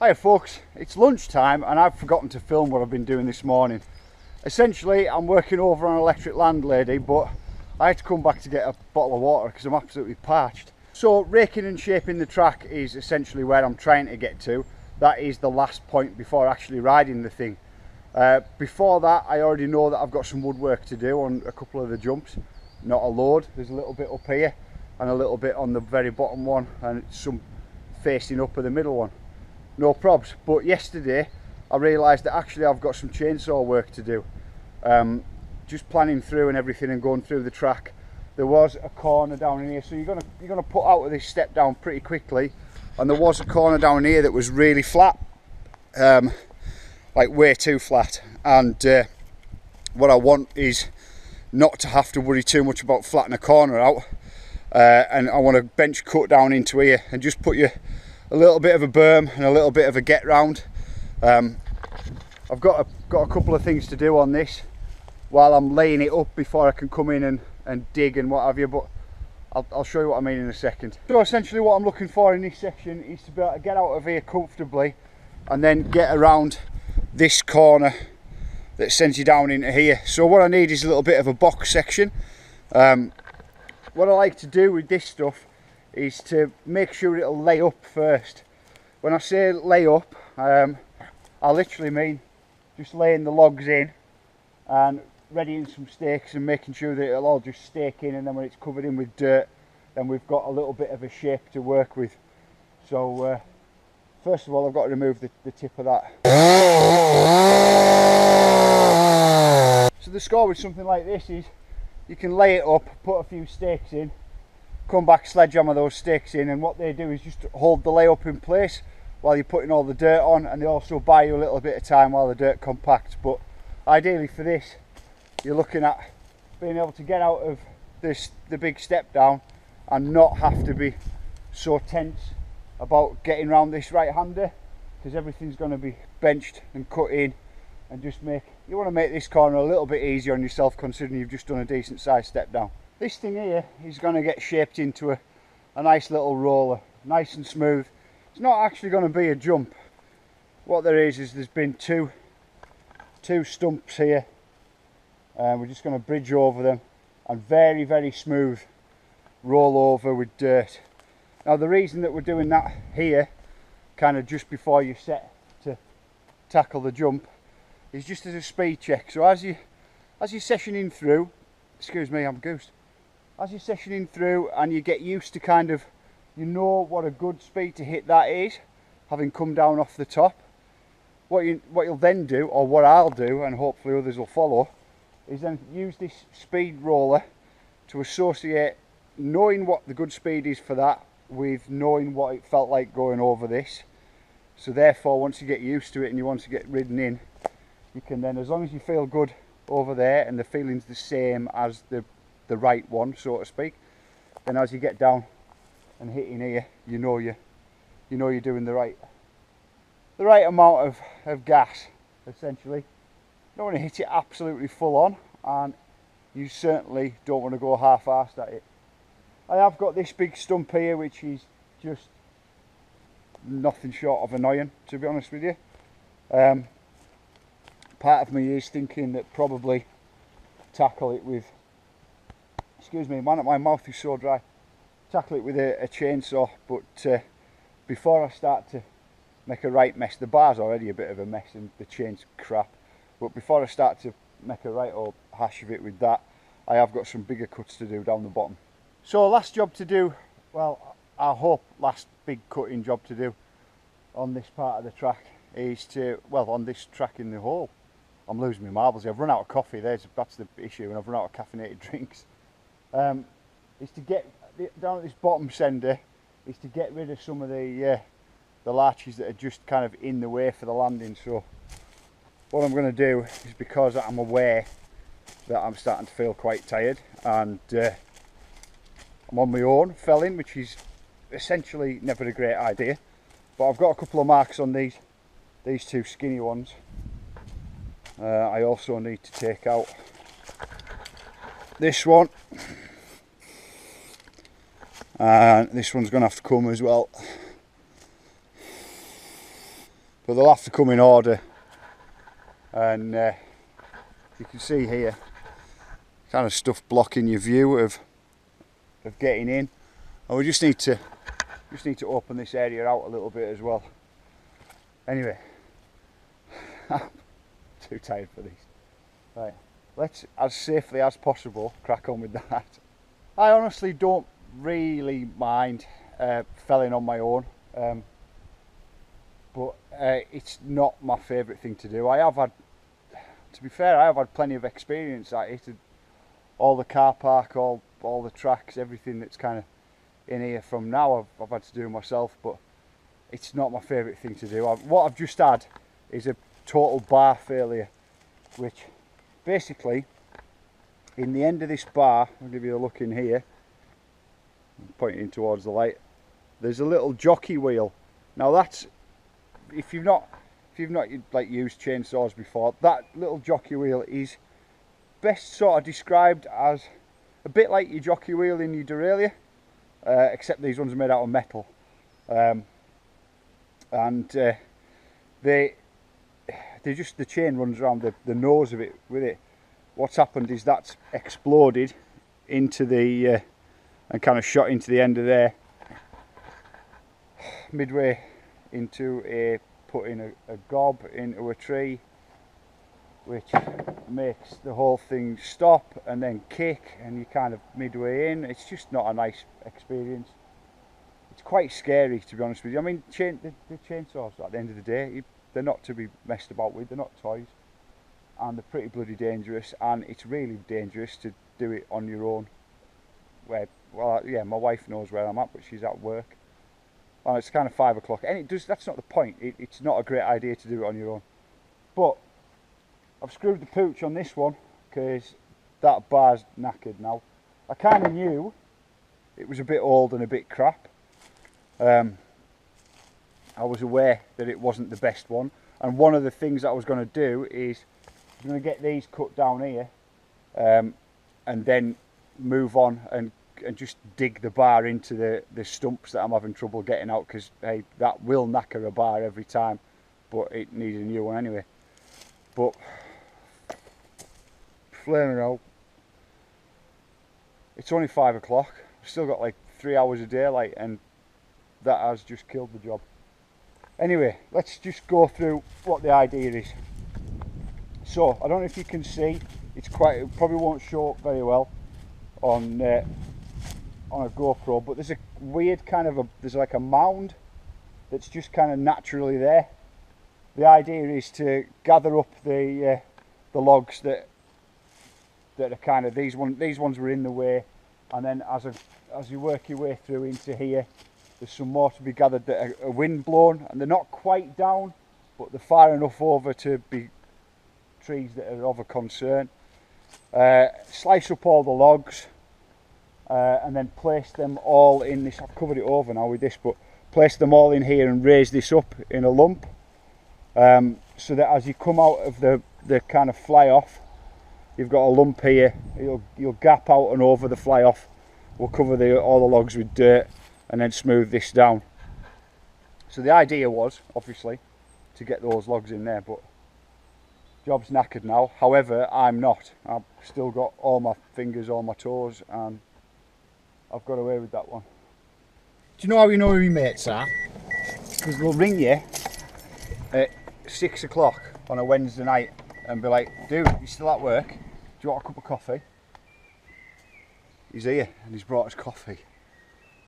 Hiya folks, it's lunchtime and I've forgotten to film what I've been doing this morning. Essentially, I'm working over on electric Landlady, but I had to come back to get a bottle of water because I'm absolutely parched. So raking and shaping the track is essentially where I'm trying to get to. That is the last point before actually riding the thing. Before that, I already know that I've got some woodwork to do on a couple of the jumps. Not a load, there's a little bit up here and a little bit on the very bottom one and some facing up of the middle one. No probs. But yesterday I realised that actually I've got some chainsaw work to do. Just planning through and everything and going through the track. There was a corner down in here, so you're gonna put out of this step down pretty quickly, and there was a corner down here that was really flat, like way too flat, and what I want is not to have to worry too much about flattening a corner out, and I want to bench cut down into here and just put you a little bit of a berm and a little bit of a get round. I've got a couple of things to do on this while I'm laying it up before I can come in and dig and what have you, but I'll show you what I mean in a second. So essentially what I'm looking for in this section is to be able to get out of here comfortably and then get around this corner that sends you down into here. So what I need is a little bit of a box section. What I like to do with this stuff is to make sure it'll lay up first. When I say lay up, I literally mean just laying the logs in and readying some stakes and making sure that it'll all just stake in, and then when it's covered in with dirt, then we've got a little bit of a shape to work with. So first of all, I've got to remove the tip of that. So the score with something like this is you can lay it up, put a few stakes in, come back, sledgehammer those stakes in, and what they do is just hold the layup in place while you're putting all the dirt on, and they also buy you a little bit of time while the dirt compacts. But ideally for this, you're looking at being able to get out of the big step down and not have to be so tense about getting around this right hander, because everything's going to be benched and cut in, and just you want to make this corner a little bit easier on yourself, considering you've just done a decent sized step down. This thing here is going to get shaped into a nice little roller, nice and smooth. It's not actually going to be a jump. What there is there's been two stumps here, and we're just going to bridge over them and very, very smooth roll over with dirt. Now the reason that we're doing that here, kind of just before you set to tackle the jump, is just as a speed check. So as you're sessioning through, excuse me, I'm goosed. As you're sessioning through and you get used to kind of, you know what a good speed to hit that is, having come down off the top, what you'll then do, or what I'll do, and hopefully others will follow, is then use this speed roller to associate knowing what the good speed is for that with knowing what it felt like going over this. So therefore, once you get used to it and you want to get ridden in, you can then, as long as you feel good over there and the feeling's the same as the right one, so to speak, then as you get down and hitting here, you know you're doing the right amount of gas, essentially. You don't want to hit it absolutely full on, and you certainly don't want to go half-assed at it. I have got this big stump here which is just nothing short of annoying, to be honest with you. Part of me is thinking that probably tackle it with, excuse me, man, my mouth is so dry, tackle it with a chainsaw, but before I start to make a right mess, the bar's already a bit of a mess and the chain's crap, but before I start to make a right old hash of it with that, I have got some bigger cuts to do down the bottom. So last job to do, well, I hope last big cutting job to do on this part of the track is to, well, on this track in the hole. I'm losing my marbles here. I've run out of coffee, that's the issue, and I've run out of caffeinated drinks. Is to get down at this bottom sender, is to get rid of some of the larches that are just kind of in the way for the landing. So what I'm going to do is, because I'm aware that I'm starting to feel quite tired and I'm on my own felling, which is essentially never a great idea, but I've got a couple of marks on these two skinny ones. I also need to take out this one, and this one's going to have to come as well. but they'll have to come in order. And you can see here kind of stuff blocking your view of getting in, and we just need to open this area out a little bit as well. Anyway, I'm too tired for these. Right, let's, as safely as possible, crack on with that. I honestly don't really mind felling on my own, but it's not my favourite thing to do. I have had, to be fair, I have had plenty of experience at it. All the car park, all the tracks, everything that's kind of in here from now, I've had to do myself, but it's not my favourite thing to do. What I've just had is a total bar failure, which basically, in the end of this bar, I'll give you a look in here, I'm pointing towards the light, there's a little jockey wheel. Now that's, if you've not like used chainsaws before, that little jockey wheel is best sort of described as a bit like your jockey wheel in your derailleur, except these ones are made out of metal, and they just, the chain runs around the nose of it with it. What's happened is that's exploded into the and kind of shot into the end of there, midway into putting a gob into a tree, which makes the whole thing stop and then kick, and you're kind of midway in. It's just not a nice experience. It's quite scary, to be honest with you. I mean, the chainsaws, at the end of the day, they're not to be messed about with. They're not toys, and they're pretty bloody dangerous, and it's really dangerous to do it on your own. Well, yeah, my wife knows where I'm at, but she's at work, and it's kind of 5 o'clock, and that's not the point. It's not a great idea to do it on your own. But I've screwed the pooch on this one because that bar's knackered now. I kind of knew it was a bit old and a bit crap. I was aware that it wasn't the best one, and one of the things that I was going to do is I'm going to get these cut down here, and then move on and just dig the bar into the stumps that I'm having trouble getting out, because hey, that will knacker a bar every time, but it needs a new one anyway. But flaming out, it's only 5 o'clock. I've still got like 3 hours of daylight, and that has just killed the job. Anyway, let's just go through what the idea is. So I don't know if you can see, it probably won't show up very well on a GoPro, but there's a weird kind of there's like a mound that's just kind of naturally there. The idea is to gather up the logs that are kind of, these ones were in the way, and then as you work your way through into here, there's some more to be gathered that are wind blown, and they're not quite down, but they're far enough over to be trees that are of a concern. Slice up all the logs, and then place them all in this. I've covered it over now with this, but place them all in here and raise this up in a lump, so that as you come out of the kind of fly off, you've got a lump here. You'll gap out and over the fly off. We'll cover all the logs with dirt and then smooth this down. So the idea was obviously to get those logs in there, but job's knackered now. However, I'm not. I've still got all my fingers, all my toes, and I've got away with that one. Do you know how you know who your mates are? Because they'll ring you at 6 o'clock on a Wednesday night and be like, dude, you still at work? Do you want a cup of coffee? He's here and he's brought us coffee.